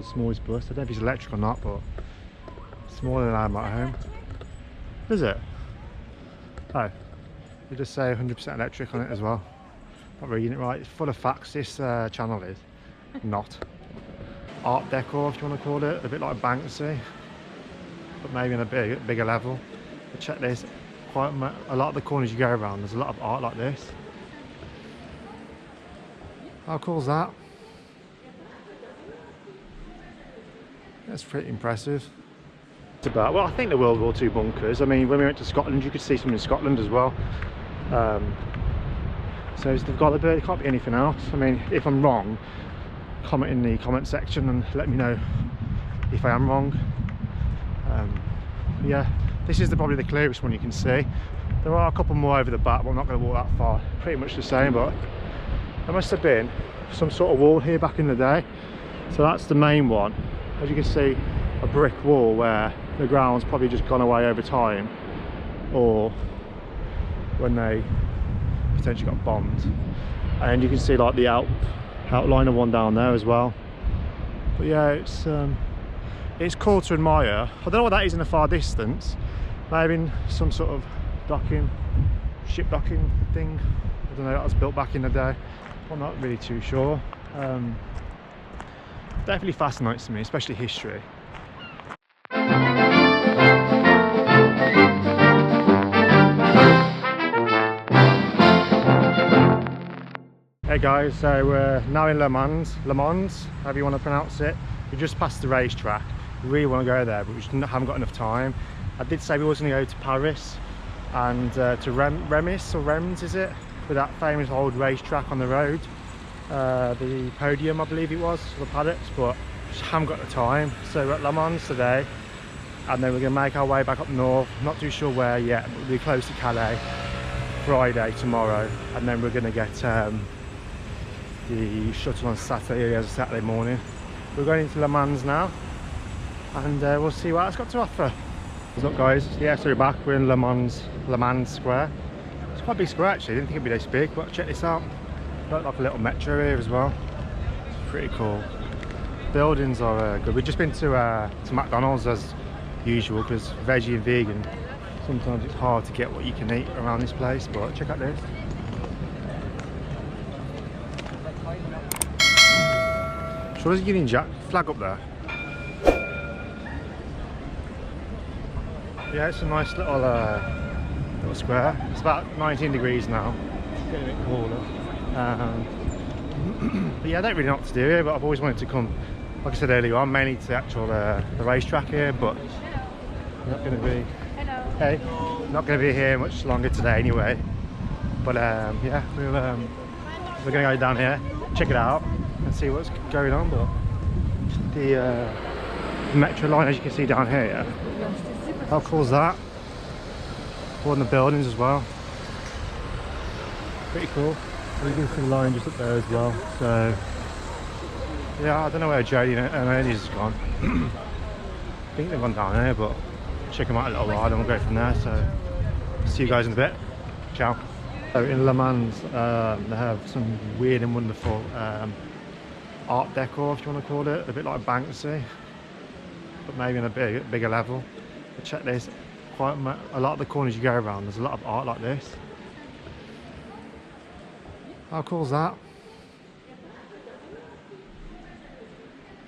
world's smallest bus. I don't know if it's electric or not, but smaller than I am at home. Is it? Oh, they just say 100% electric on it as well. Not reading it right. It's full of facts, this channel is. Not. Art decor, if you want to call it. A bit like Banksy, but maybe on a bigger level. But check this. Quite a lot of the corners you go around, there's a lot of art like this. How cool is that? That's pretty impressive. It's about, well, I think the World War II bunkers. I mean, when we went to Scotland, you could see some in Scotland as well. So they've got the bird, it can't be anything else. I mean, if I'm wrong, comment in the comment section and let me know if I am wrong. Yeah, this is probably the clearest one you can see. There are a couple more over the back, but I'm not going to walk that far. Pretty much the same, but there must have been some sort of wall here back in the day. So that's the main one. As you can see, a brick wall where the ground's probably just gone away over time, or when they potentially got bombed. And you can see like the outline of one down there as well. But yeah, it's cool to admire. I don't know what that is in the far distance. Maybe some sort of docking, ship docking thing. I don't know, that was built back in the day. I'm not really too sure. Definitely fascinates me, especially history. Hey guys, so we're now in Le Mans, however you want to pronounce it. We just passed the racetrack. We really want to go there, but we just haven't got enough time. I did say we was going to go to Paris and to Reims, is it? For that famous old racetrack on the road. The podium, I believe it was, for the paddocks, but just haven't got the time. So we're at Le Mans today, and then we're going to make our way back up north. Not too sure where yet, but we'll be close to Calais Friday, tomorrow, and then we're going to get the shuttle on Saturday as a Saturday morning. We're going into Le Mans now, and we'll see what it's got to offer. What's up guys? Yeah, so we're back. We're in Le Mans Square. It's quite a big square actually. I didn't think it'd be this big, but check this out. Got like a little metro here as well. It's pretty cool. Buildings are good. We've just been to McDonald's as usual, because veggie and vegan, sometimes it's hard to get what you can eat around this place, but check out this. So there's a Union Jack flag up there. Yeah, it's a nice little square. It's about 19 degrees now. It's getting a bit cooler. But yeah, I don't really know what to do here, but I've always wanted to come, like I said earlier on, mainly to the actual the racetrack here, but I'm not going to be. Hello. Hey, not going to be here much longer today anyway. But yeah, we're going to go down here, check it out, and see what's going on. But the metro line, as you can see down here, yeah. How cool is that? All in the buildings as well. Pretty cool. You can see the line just up there as well. So yeah, I don't know where Jodie and Ernie's has gone. I think they've gone down here, but check them out a little while and we'll go from there. So see you guys in a bit. Ciao. So in Le Mans, they have some weird and wonderful art decor, if you want to call it. A bit like Banksy, but maybe on a bigger level. But check this. Quite a lot of the corners you go around, there's a lot of art like this. How cool is that?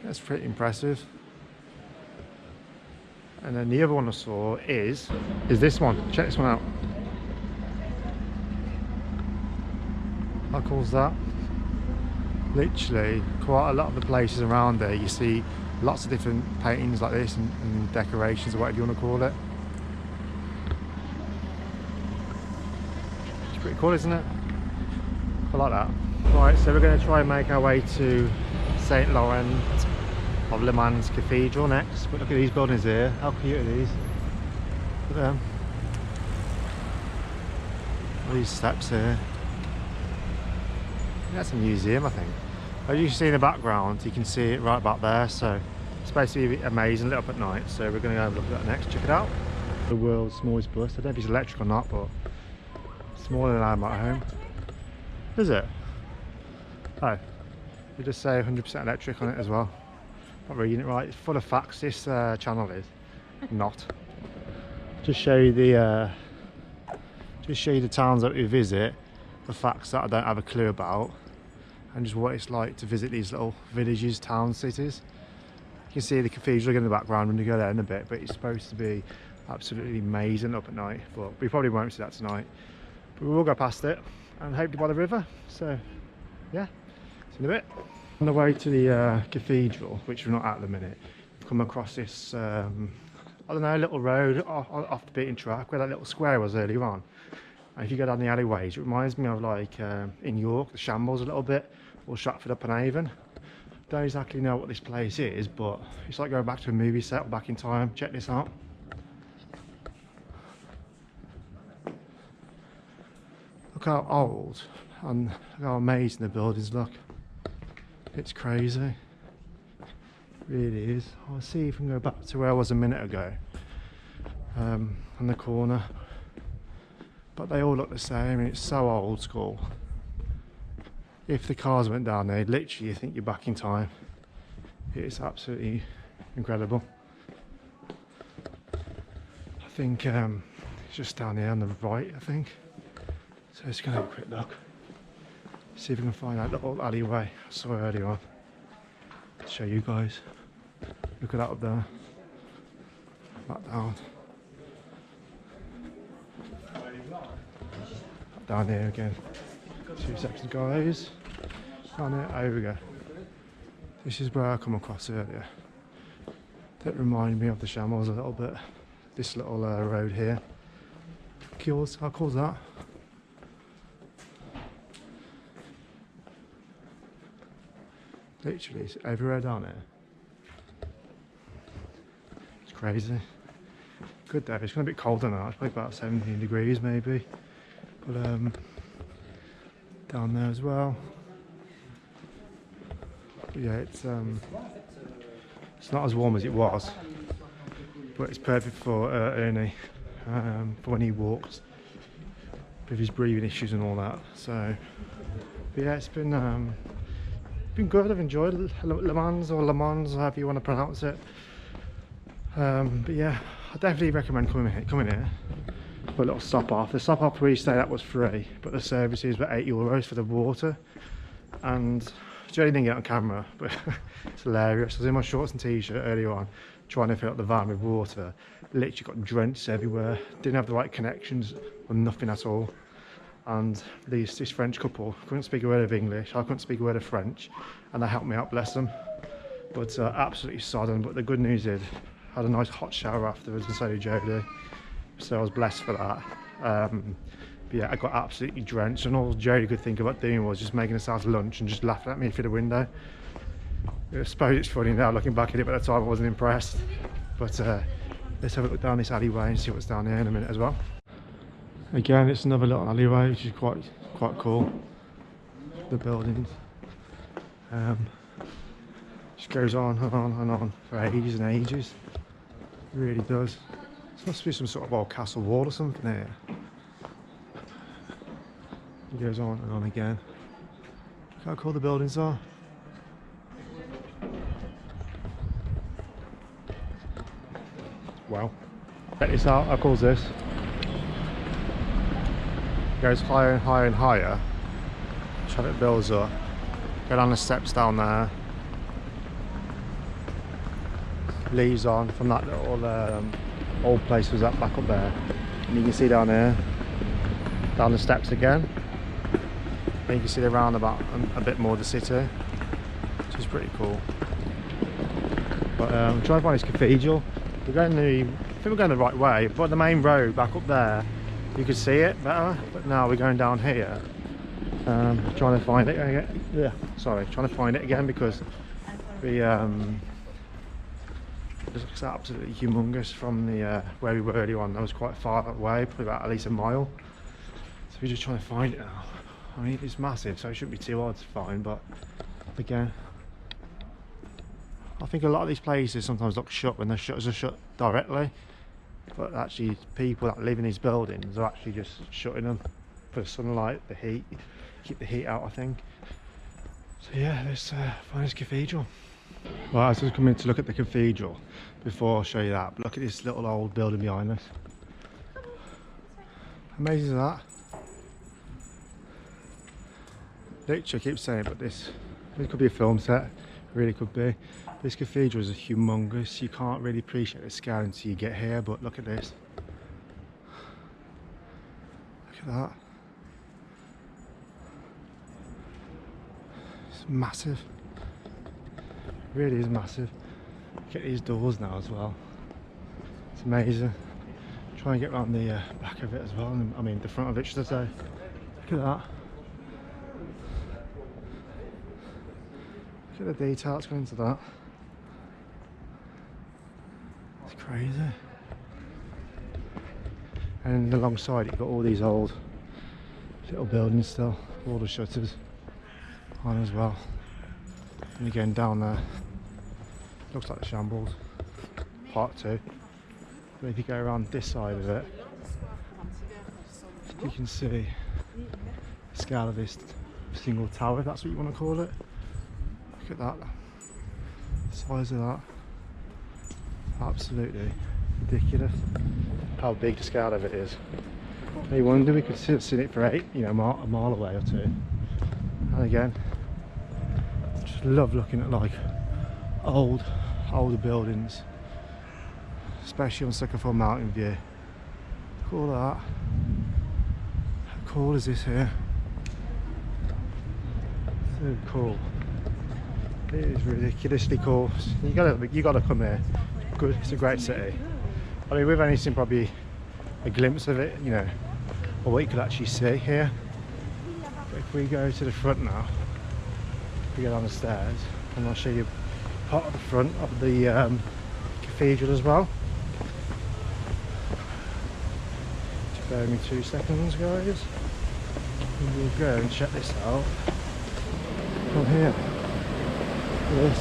That's pretty impressive. And then the other one I saw is this one. Check this one out. How cool is that? Literally, quite a lot of the places around there, you see lots of different paintings like this and decorations or whatever you want to call it. It's pretty cool, isn't it? I like that. Right, so we're going to try and make our way to St. Laurent of Le Mans Cathedral next. But look at these buildings here. How cute are these? Look at them. All these steps here. That's a museum, I think. As you can see in the background, you can see it right back there. So it's supposed to be amazing, lit up at night. So we're going to go and look at that next. Check it out. The world's smallest bus. I don't know if it's electric or not, but smaller than I am at home. Is it? Oh, they just say 100% electric on it as well. Not reading it right. It's full of facts, this channel is. Not. Just show you the towns that we visit, the facts that I don't have a clue about, and just what it's like to visit these little villages, towns, cities. You can see the cathedral in the background when you go there in a bit, but it's supposed to be absolutely amazing up at night. But we probably won't see that tonight. But we will go past it and hopefully by the river. So yeah, see you in a bit. On the way to the cathedral, which we're not at the minute, we've come across this I don't know, little road off the beaten track where that little square was earlier on. And if you go down the alleyways, it reminds me of like in York, the Shambles a little bit, or Stratford upon Avon. Don't exactly know what this place is, but it's like going back to a movie set or back in time. Check this out. Look how old and look how amazing the buildings look. It's crazy. It really is. I'll see if we can go back to where I was a minute ago. On the corner. But they all look the same and it's so old school. If the cars went down there, literally you think you're back in time. It's absolutely incredible. I think it's just down here on the right, I think. So let's go and have a quick look. See if we can find that little alleyway I saw earlier on. I'll show you guys. Look at that up there. Back down. Down here again. 2 seconds guys. Down there, over we go. This is where I come across earlier. That reminded me of the Shambles a little bit. This little road here. How cool's that? Literally, it's everywhere down there. It's crazy. Good day. It's going to be colder now. It's probably about 17 degrees maybe. But down there as well. But yeah, it's not as warm as it was, but it's perfect for Ernie for when he walks with his breathing issues and all that. So but yeah, it's been good. I've enjoyed Le Mans, or however you want to pronounce it. But yeah, I definitely recommend coming here. Put a little stop off. The stop off where you stay, that was free, but the services were €8 for the water. And Jodie didn't get it on camera, but it's hilarious. I was in my shorts and t-shirt earlier on, trying to fill up the van with water. Literally got drenched everywhere. Didn't have the right connections or nothing at all. And this French couple couldn't speak a word of English. I couldn't speak a word of French, and they helped me out, bless them. But absolutely sodden. But the good news is, I had a nice hot shower afterwards, and so did Jodie. So I was blessed for that. But yeah, I got absolutely drenched, and all Jodie could think about doing was just making us out lunch and just laughing at me through the window. I suppose it's funny now looking back at it, but at the time I wasn't impressed. But let's have a look down this alleyway and see what's down here in a minute as well. Again, it's another little alleyway, which is quite cool. The buildings. Just goes on and on and on for ages and ages. It really does. This must be some sort of old castle wall or something here. It goes on and on again. Look how cool the buildings are. Wow. Check this out, how cool is this? It goes higher and higher and higher. Traffic builds up. Go down the steps down there. Leaves on from that little old place was that back up there. And you can see down here, down the steps again. And you can see the roundabout and a bit more of the city, which is pretty cool. But I'm trying to find this cathedral. I think we're going the right way, but the main road back up there, you could see it better. But now we're going down here. Trying to find it again. Yeah, sorry, trying to find it again because we it looks absolutely humongous from the where we were earlier on. That was quite far away, probably about at least a mile. So we're just trying to find it now. I mean, it's massive, so it shouldn't be too hard to find. But again, I think a lot of these places sometimes look shut when the shutters are shut directly, but actually people that live in these buildings are actually just shutting them for the sunlight, the heat, keep the heat out, I think. So yeah, let's find this cathedral. Well, I was just coming to look at the cathedral before I'll show you that. But look at this little old building behind us. How amazing is that? Literally, I keep saying it, but this could be a film set. It really could be. This cathedral is humongous. You can't really appreciate the scale until you get here, but look at this. Look at that. It's massive. It really is massive. Look at these doors now as well. It's amazing. Try and get around the back of it as well. I mean the front of it, should I say. Look at that. Look at the detail that's going into that. It's crazy. And alongside it, you've got all these old little buildings still, all the shutters on as well. And again down there, looks like the shambles, part 2. But if you go around this side of it, you can see the scale of this single tower, if that's what you want to call it. Look at that, the size of that. Absolutely ridiculous how big the scale of it is. No wonder we could have seen it for a mile away or 2. And again, just love looking at like older buildings, especially on such a mountain view. Look at all that. How cool is this here? So cool. It is ridiculously cool. You gotta come here. Good, it's a great city. I mean, we've only seen probably a glimpse of it, you know, or what you could actually see here. But if we go to the front now, we go down the stairs, and I'll show you part of the front of the cathedral as well. Just bear with me 2 seconds, guys. And we'll go and check this out from here. This.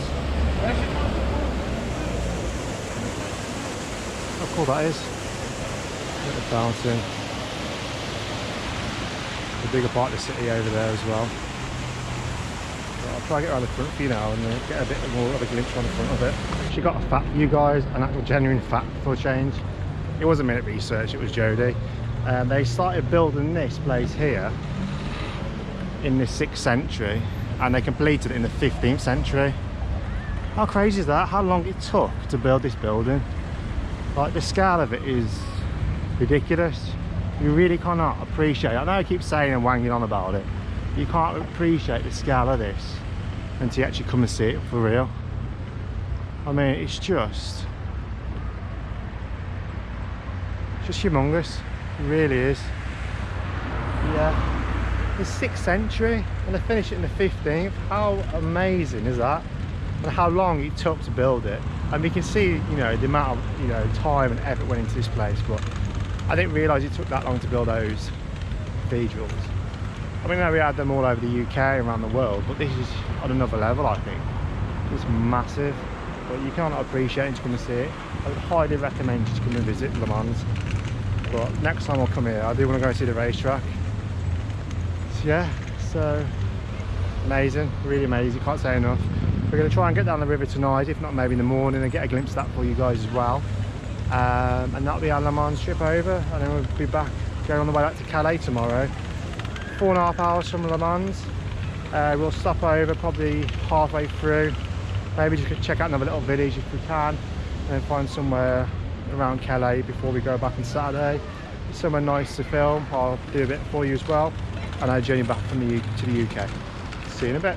How cool that is. Look at the fountain. The bigger part of the city over there as well. But I'll try to get around the front for you now and get a bit more of a glimpse on the front of it. She got a fact for you guys, an actual genuine fact for a change. It wasn't minute research, it was Jodie. They started building this place here in the 6th century. And they completed it in the 15th century. How crazy is that? How long it took to build this building? Like, the scale of it is ridiculous. You really cannot appreciate it. I know I keep saying and wanging on about it. You can't appreciate the scale of this until you actually come and see it for real. I mean, it's just humongous. It really is. Yeah. The 6th century, and they finished it in the 15th. How amazing is that? And how long it took to build it. And we can see, you know, the amount of, you know, time and effort went into this place. But I didn't realise it took that long to build those cathedrals. I mean, we had them all over the UK, around the world, but this is on another level, I think. It's massive, but you cannot appreciate it to come and see it. I would highly recommend you to come and visit Le Mans. But next time I'll come here, I do want to go and see the racetrack. Yeah, so amazing, really amazing, can't say enough. We're going to try and get down the river tonight, if not maybe in the morning, and get a glimpse of that for you guys as well. And that'll be our Le Mans trip over, and then we'll be back, going on the way back to Calais tomorrow. 4.5 hours from Le Mans. We'll stop over probably halfway through, maybe just check out another little village if we can, and then find somewhere around Calais before we go back on Saturday. Somewhere nice to film. I'll do a bit for you as well. And I journey back from to the UK. See you in a bit.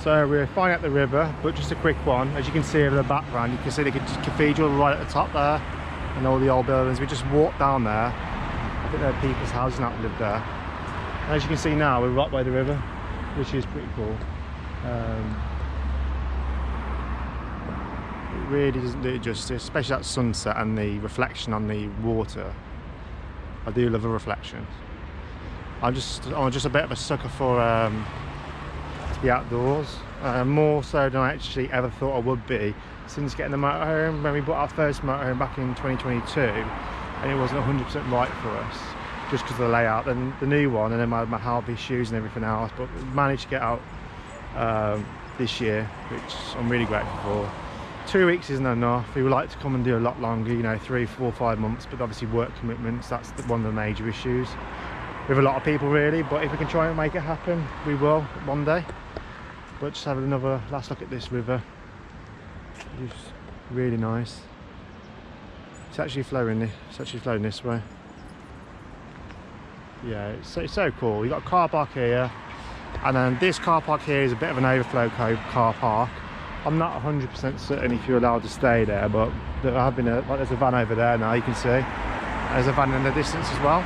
So we're fine at the river, but just a quick one. As you can see over the background, you can see the cathedral right at the top there, and all the old buildings. We just walked down there. I think there are people's houses now that live there. And as you can see now, we're right by the river, which is pretty cool. It really doesn't do it justice, especially that sunset and the reflection on the water. I do love a reflection. I'm just a bit of a sucker for the outdoors, more so than I actually ever thought I would be since getting the motorhome. When we bought our first motorhome back in 2022, and it wasn't 100% right for us just because of the layout. And the new one, and then my health issues and everything else, but we managed to get out this year, which I'm really grateful for. 2 weeks isn't enough. We would like to come and do a lot longer, you know, 3, 4, 5 months, but obviously work commitments, that's one of the major issues with a lot of people really. But if we can try and make it happen, we will one day. But just have another last look at this river. It's really nice. It's actually flowing this way. Yeah, it's so cool. You've got a car park here, and then this car park here is a bit of an overflow car park. I'm not 100% certain if you're allowed to stay there, but there have been there's a van over there now, you can see. There's a van in the distance as well.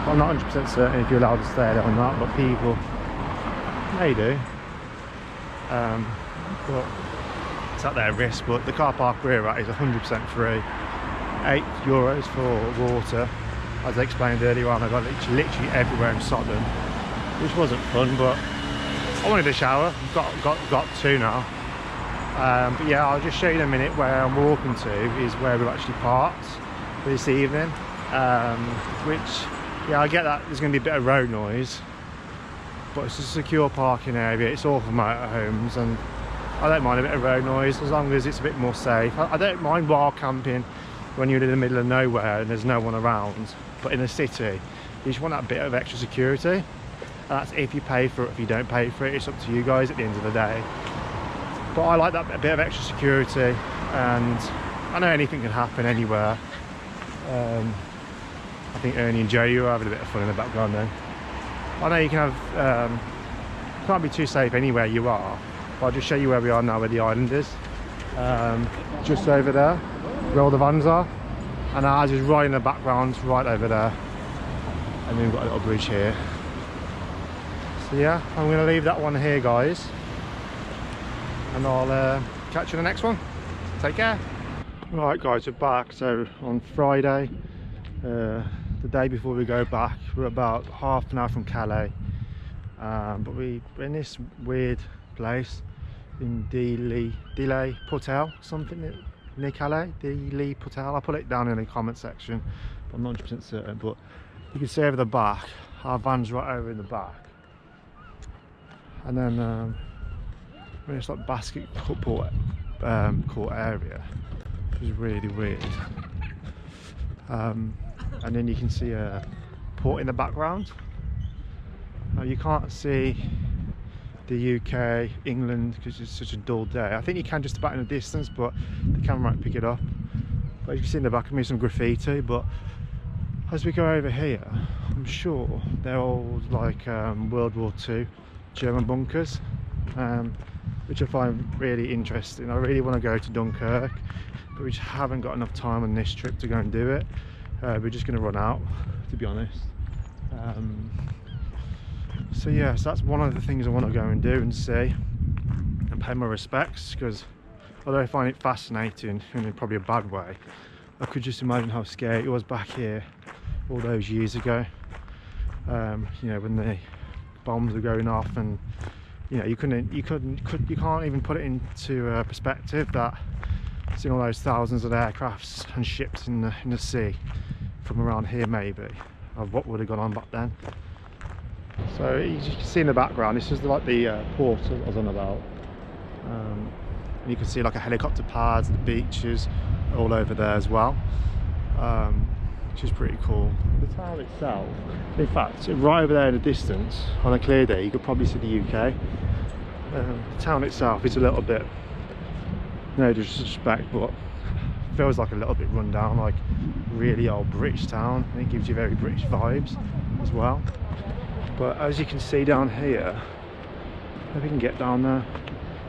But I'm not 100% certain if you're allowed to stay there or not, but people may do. But it's at their risk. But the car park we're at is 100% free. €8 for water. As I explained earlier on, I got literally everywhere in Scotland, which wasn't fun, but I wanted a shower. Got two now. But yeah, I'll just show you in a minute where I'm walking to is where we've actually parked for this evening. Which, yeah, I get that there's going to be a bit of road noise, but it's a secure parking area. It's all for motorhomes, and I don't mind a bit of road noise as long as it's a bit more safe. I don't mind wild camping when you're in the middle of nowhere and there's no one around, but in the city you just want that bit of extra security, and that's if you pay for it. If you don't pay for it, it's up to you guys at the end of the day. But I like that bit of extra security, and I know anything can happen anywhere. I think Ernie and Joey are having a bit of fun in the background then. I know you can have can't be too safe anywhere you are, but I'll just show you where we are now, where the island is. Just over there where all the vans are, and ours is right in the background, right over there, and then we've got a little bridge here. So yeah, I'm going to leave that one here, guys, and I'll catch you in the next one. Take care. Right guys, we're back. So on Friday, the day before we go back, we're about half an hour from Calais, but we're in this weird place in Delay Hotel, something near Calais. Delay Hotel. I'll put it down in the comment section, but I'm not 100% certain. But you can see over the back, our van's right over in the back, and then it's like basketball court area, which is really weird. And then you can see a port in the background. Now you can't see the UK, England, because it's such a dull day. I think you can just about in the distance, but the camera might pick it up. But you can see in the back of me some graffiti. But as we go over here, I'm sure they're all like World War II German bunkers, which I find really interesting. I really want to go to Dunkirk, but we just haven't got enough time on this trip to go and do it. We're just going to run out, to be honest. So yeah, so that's one of the things I want to go and do and see and pay my respects, because although I find it fascinating in probably a bad way, I could just imagine how scary it was back here all those years ago. You know, when the bombs were going off, and you know, you can't even put it into perspective that seeing all those thousands of aircrafts and ships in the sea from around here, maybe, of what would have gone on back then. So you can see in the background, this is like the port I was on about. And you can see like a helicopter pad, the beaches all over there as well, which is pretty cool. The town itself, in fact, right over there in the distance, on a clear day, you could probably see the UK. The town itself is a little bit, no disrespect, but feels like a little bit run down, like really old British town, and it gives you very British vibes as well. But as you can see down here, if we can get down there,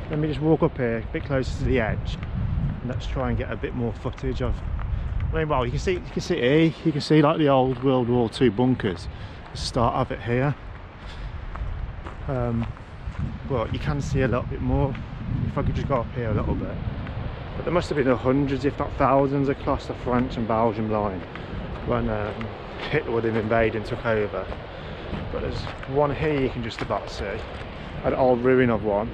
let me just walk up here a bit closer to the edge, and let's try and get a bit more footage of. I mean, well, you can see here, you can see like the old World War II bunkers, the start of it here. But you can see a little bit more if I could just go up here a little bit. But there must have been hundreds, if not thousands, across the French and Belgian line when Hitler would have invaded and took over. But there's one here you can just about see, an old ruin of one,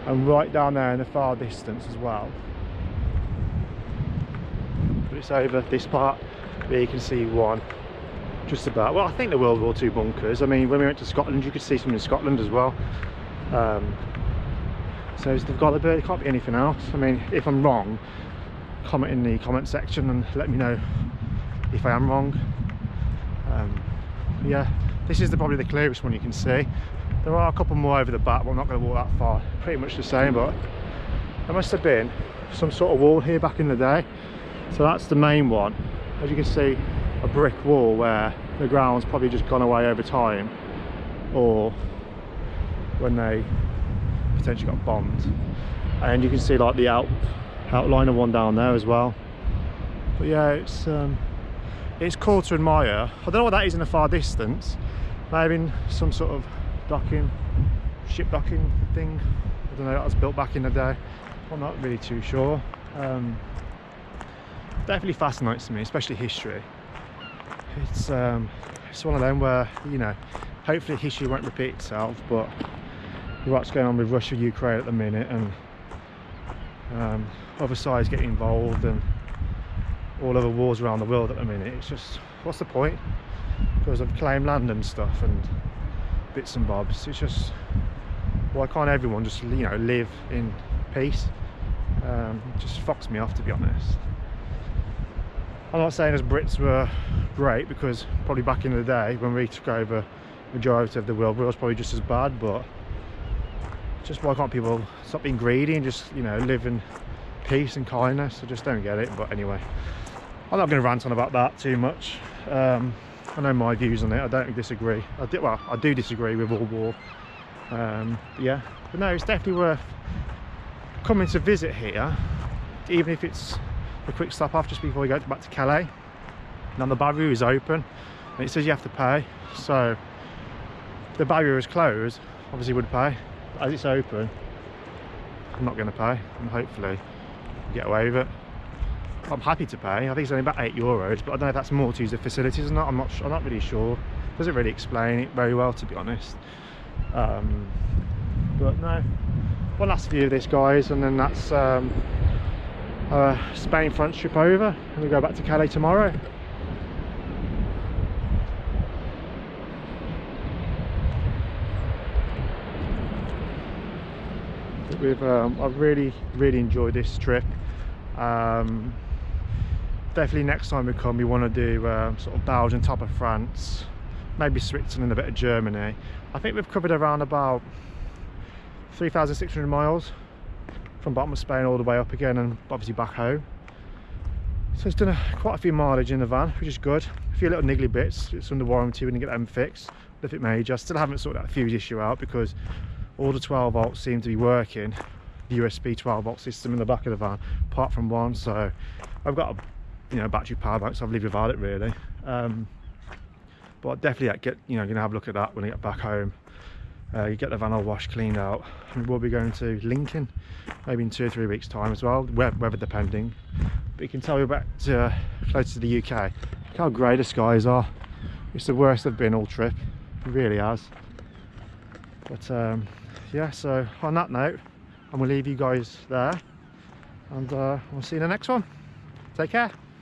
and right down there in the far distance as well. But it's over this part where you can see one just about, well, I think the World War II bunkers. I mean, when we went to Scotland, you could see some in Scotland as well. So they've got to be, it can't be anything else. I mean, if I'm wrong, comment in the comment section and let me know if I am wrong. Yeah, this is probably the clearest one you can see. There are a couple more over the back, but I'm not going to walk that far. Pretty much the same, but there must have been some sort of wall here back in the day. So that's the main one. As you can see, a brick wall where the ground's probably just gone away over time, or when they potentially got bombed. And you can see like the outline of one down there as well. But yeah, it's cool to admire. I don't know what that is in the far distance. Maybe some sort of docking, ship docking thing. I don't know, that was built back in the day. I'm not really too sure. Definitely fascinates me, especially history. It's one of them where, you know, hopefully history won't repeat itself, but what's going on with Russia, Ukraine at the minute, and other sides getting involved, and all other wars around the world at the minute. It's just, what's the point? Because of claim land and stuff and bits and bobs. It's just, why can't everyone just, you know, live in peace? It just fucks me off, to be honest. I'm not saying as Brits were great, because probably back in the day when we took over majority of the world, it was probably just as bad, but just why can't people stop being greedy and just, you know, live in peace and kindness? I just don't get it. But anyway, I'm not going to rant on about that too much. I know my views on it. I don't disagree. I do disagree with all war. Yeah, but no, it's definitely worth coming to visit here, even if it's a quick stop off just before we go back to Calais. Now the barrier is open and it says you have to pay, so if the barrier is closed, obviously would pay. As it's open, I'm not going to pay, and hopefully get away with it. I'm happy to pay. I think it's only about €8, but I don't know if that's more to use the facilities or not. I'm not really sure. Doesn't really explain it very well, to be honest. But no, one last view of this, guys, and then that's Spain front trip over, and we go back to Calais tomorrow. I've really enjoyed this trip. Definitely next time we come, we want to do sort of Belgium, top of France, maybe Switzerland, a bit of Germany. I think we've covered around about 3,600 miles from bottom of Spain all the way up again, and obviously back home. So it's done quite a few mileage in the van, which is good. A few little niggly bits, it's under warranty, we can get them fixed. Nothing major. I still haven't sorted that fuse issue out, because all the 12 volts seem to be working, the USB 12 volt system in the back of the van, apart from one. So I've got a, you know, battery power bank, so I've lived without it really. But definitely gonna have a look at that when I get back home. You get the van all washed, cleaned out, and we'll be going to Lincoln maybe in 2 or 3 weeks time as well, weather depending. But you can tell we're back to close to the UK. Look how grey the skies are. It's the worst they've been all trip, it really has. But yeah, so on that note, I'm gonna leave you guys there, and we'll see you in the next one. Take care.